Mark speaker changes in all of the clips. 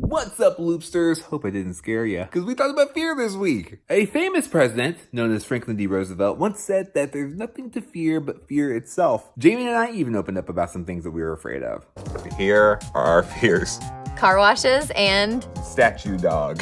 Speaker 1: What's up, Loopsters? Hope I didn't scare you, because we talked about fear this week. A famous president, known as Franklin D. Roosevelt, once said that there's nothing to fear but fear itself. Jamie and I even opened up about some things that we were afraid of.
Speaker 2: Here are our fears.
Speaker 3: Car washes and
Speaker 2: Statue dog.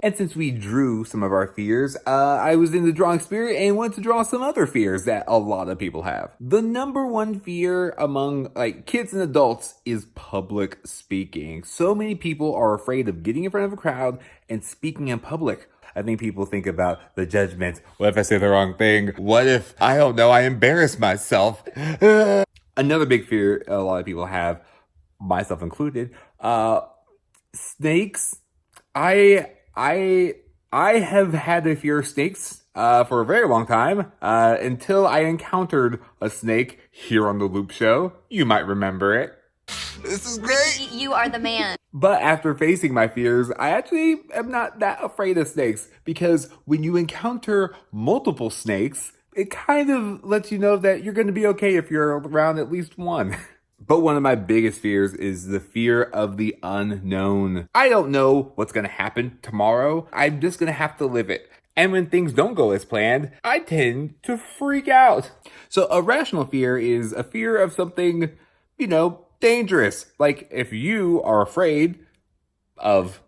Speaker 1: And since we drew some of our fears, I was in the drawing spirit and wanted to draw some other fears that a lot of people have. The number one fear among kids and adults is public speaking. So many people are afraid of getting in front of a crowd and speaking in public. I think people think about the judgment. What if I say the wrong thing? What if, I don't know, I embarrass myself? Another big fear a lot of people have, myself included, snakes. I have had a fear of snakes for a very long time until I encountered a snake here on the Loop Show. You might remember it.
Speaker 2: This is great.
Speaker 3: you are the man.
Speaker 1: But after facing my fears, I actually am not that afraid of snakes, because when you encounter multiple snakes, it kind of lets you know that you're going to be okay if you're around at least one. But one of my biggest fears is the fear of the unknown. I don't know what's going to happen tomorrow. I'm just going to have to live it. And when things don't go as planned, I tend to freak out. So irrational fear is a fear of something, dangerous. Like if you are afraid of,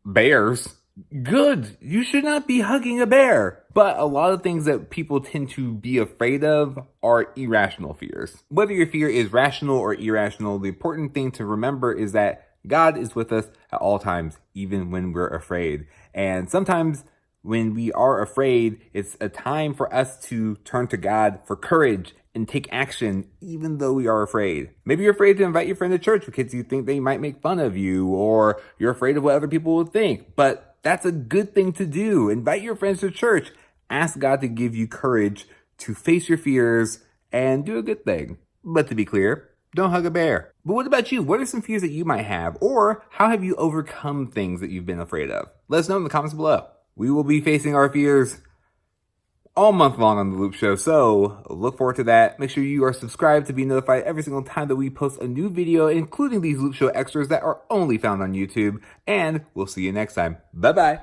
Speaker 1: bears, good. You should not be hugging a bear. But a lot of things that people tend to be afraid of are irrational fears. Whether your fear is rational or irrational, the important thing to remember is that God is with us at all times, even when we're afraid. And sometimes when we are afraid, it's a time for us to turn to God for courage and take action, even though we are afraid. Maybe you're afraid to invite your friend to church because you think they might make fun of you, or you're afraid of what other people will think. But that's a good thing to do. Invite your friends to church. Ask God to give you courage to face your fears and do a good thing. But to be clear, don't hug a bear. But what about you? What are some fears that you might have? Or how have you overcome things that you've been afraid of? Let us know in the comments below. We will be facing our fears all month long on The Loop Show, so look forward to that. Make sure you are subscribed to be notified every single time that we post a new video, including these Loop Show extras that are only found on YouTube. And we'll see you next time. Bye-bye.